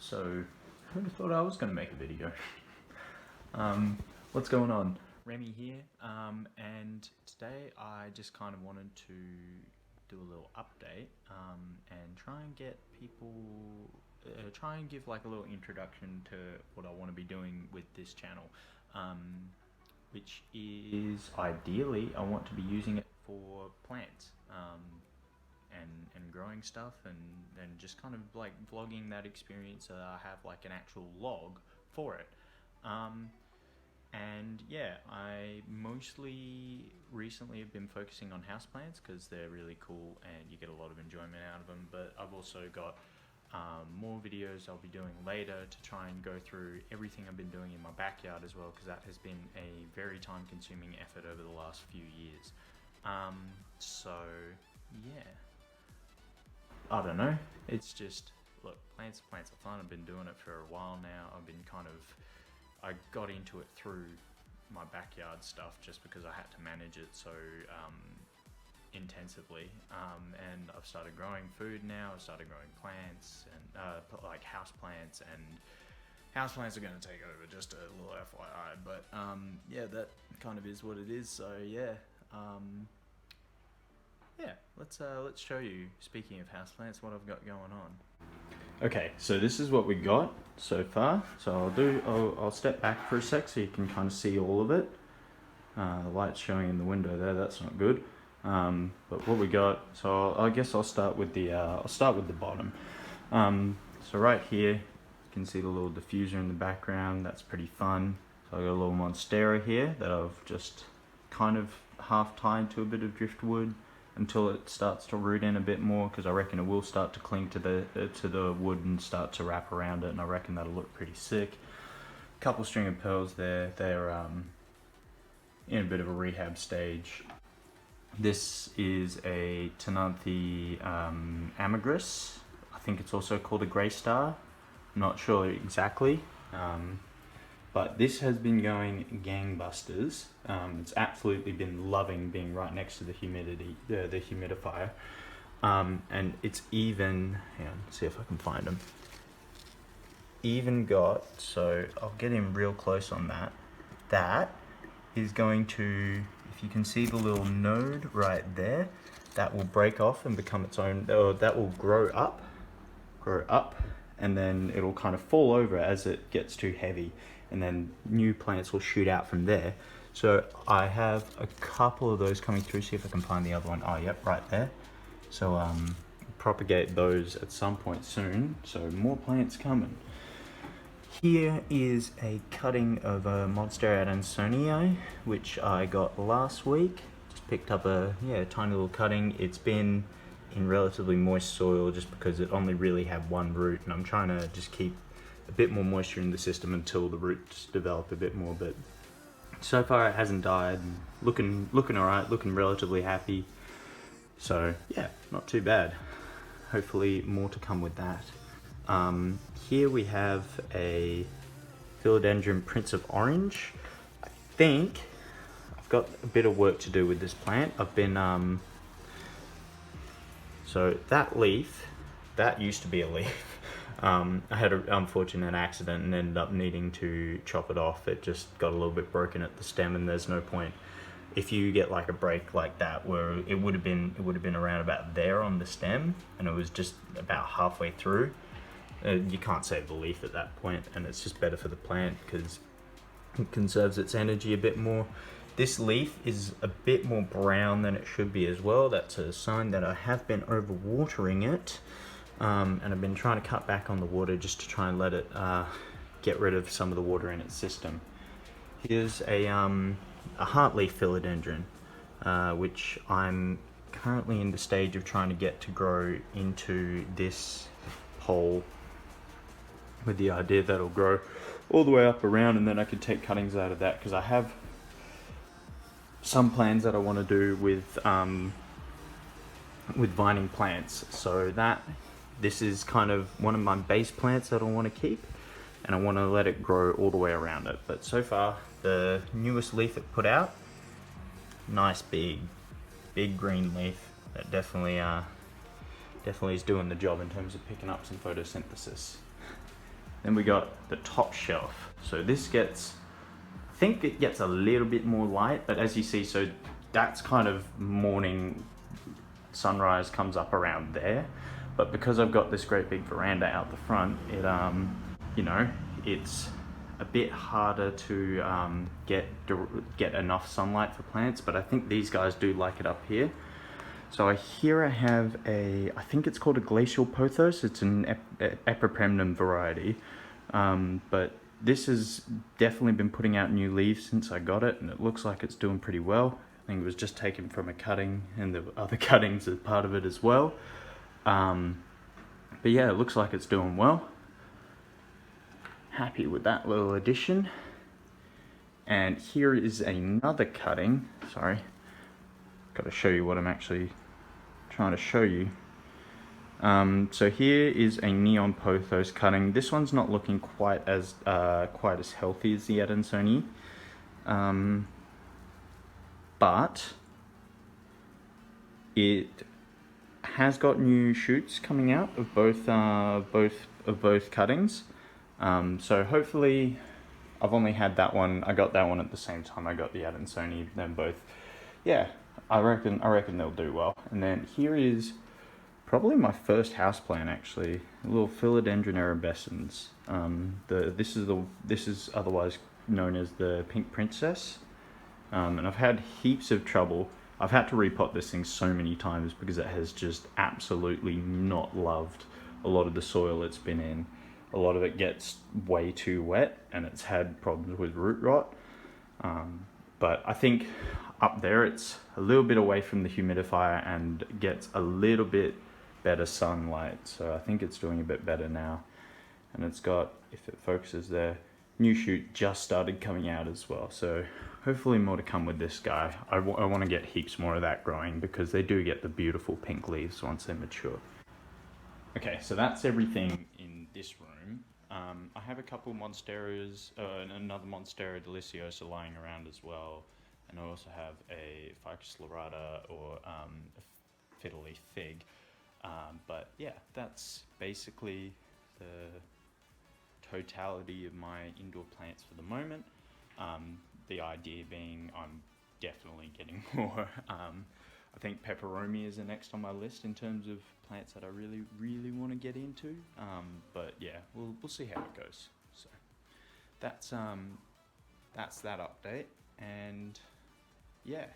So who thought I was going to make a video? What's going on? Remy here, and today I just kind of wanted to do a little update and try and get people, try and give like a little introduction to what I want to be doing with this channel, which is ideally I want to be using it for plants. And growing stuff and just kind of like vlogging that experience so that I have like an actual log for it. And yeah, I mostly recently have been focusing on houseplants because they're really cool and you get a lot of enjoyment out of them, but I've also got more videos I'll be doing later to try and go through everything I've been doing in my backyard as well, because that has been a very time consuming effort over the last few years. So yeah, I don't know, it's just, look, plants are fun. I've been doing it for a while now. I got into it through my backyard stuff just because I had to manage it so intensively, and I've started growing food now. I've started growing plants and like house plants, and house plants are going to take over, just a little FYI, but yeah, that kind of is what it is. So yeah, let's show you, speaking of houseplants, what I've got going on. Okay, so this is what we got so far. So I'll step back for a sec so you can kind of see all of it. The light's showing in the window there, that's not good. But what we got, so I guess I'll start with the bottom. So right here, you can see the little diffuser in the background. That's pretty fun. So I got a little monstera here that I've just kind of half tied to a bit of driftwood until it starts to root in a bit more, because I reckon it will start to cling to the wood and start to wrap around it, and I reckon that'll look pretty sick. Couple string of pearls there. They're in a bit of a rehab stage. This is a Tenanthe amigris. I think it's also called a grey star. I'm not sure exactly. But this has been going gangbusters. It's absolutely been loving being right next to the humidifier. And it's even, hang on, see if I can find them. Even got, so I'll get in real close on that. That is going to, if you can see the little node right there, that will break off and become its own, or that will grow up, and then it'll kind of fall over as it gets too heavy, and then new plants will shoot out from there. So I have a couple of those coming through. See if I can find the other one. Oh, yep, right there. So propagate those at some point soon. So more plants coming. Here is a cutting of a Monstera adansonii, which I got last week. Just picked up a tiny little cutting. It's been in relatively moist soil just because it only really had one root, and I'm trying to just keep a bit more moisture in the system until the roots develop a bit more. But so far it hasn't died. Looking alright, looking relatively happy. So yeah, not too bad. Hopefully more to come with that. Here we have a Philodendron Prince of Orange. I think I've got a bit of work to do with this plant. I've been so that leaf, that used to be a leaf. I had an unfortunate accident and ended up needing to chop it off. It just got a little bit broken at the stem, and there's no point if you get like a break like that where it would have been around about there on the stem, and it was just about halfway through. You can't save the leaf at that point, and it's just better for the plant because it conserves its energy a bit more. This leaf is a bit more brown than it should be as well. That's a sign that I have been overwatering it. And I've been trying to cut back on the water just to try and let it get rid of some of the water in its system. Here's a heartleaf philodendron, which I'm currently in the stage of trying to get to grow into this pole, with the idea that it'll grow all the way up around, and then I could take cuttings out of that, because I have some plans that I want to do with vining plants. So this is kind of one of my base plants that I want to keep, and I want to let it grow all the way around it. But so far, the newest leaf it put out, nice big green leaf that definitely is doing the job in terms of picking up some photosynthesis. Then we got the top shelf. So this gets, I think it gets a little bit more light, but as you see, so that's kind of morning, sunrise comes up around there. But because I've got this great big veranda out the front, it, you know, it's a bit harder to get enough sunlight for plants, but I think these guys do like it up here. So here I have I think it's called a glacial pothos. It's an epipremnum variety, but this has definitely been putting out new leaves since I got it, and it looks like it's doing pretty well. I think it was just taken from a cutting, and the other cuttings are part of it as well. But yeah, it looks like it's doing well. Happy with that little addition. And here is another cutting. Sorry, got to show you what I'm actually trying to show you. So here is a neon pothos cutting. This one's not looking quite as healthy as the Adansonii, but it has got new shoots coming out of both cuttings. So hopefully, I've only had that one. I got that one at the same time I got the Adansonii. Then both, yeah, I reckon they'll do well. And then here is probably my first houseplant, actually, a little Philodendron erubescens. This is otherwise known as the pink princess, and I've had heaps of trouble. I've had to repot this thing so many times because it has just absolutely not loved a lot of the soil it's been in. A lot of it gets way too wet, and it's had problems with root rot. But I think up there it's a little bit away from the humidifier and gets a little bit better sunlight. So I think it's doing a bit better now. And it's got, if it focuses there, new shoot just started coming out as well. So hopefully more to come with this guy. I want to get heaps more of that growing because they do get the beautiful pink leaves once they mature. Okay, so that's everything in this room. I have a couple Monsteras, another Monstera deliciosa lying around as well. And I also have a Ficus lyrata or a fiddle-leaf fig. But yeah, that's basically the totality of my indoor plants for the moment. The idea being I'm definitely getting more. I think peperomia is the next on my list in terms of plants that I really want to get into. But yeah, we'll see how it goes. So that's that update, and yeah,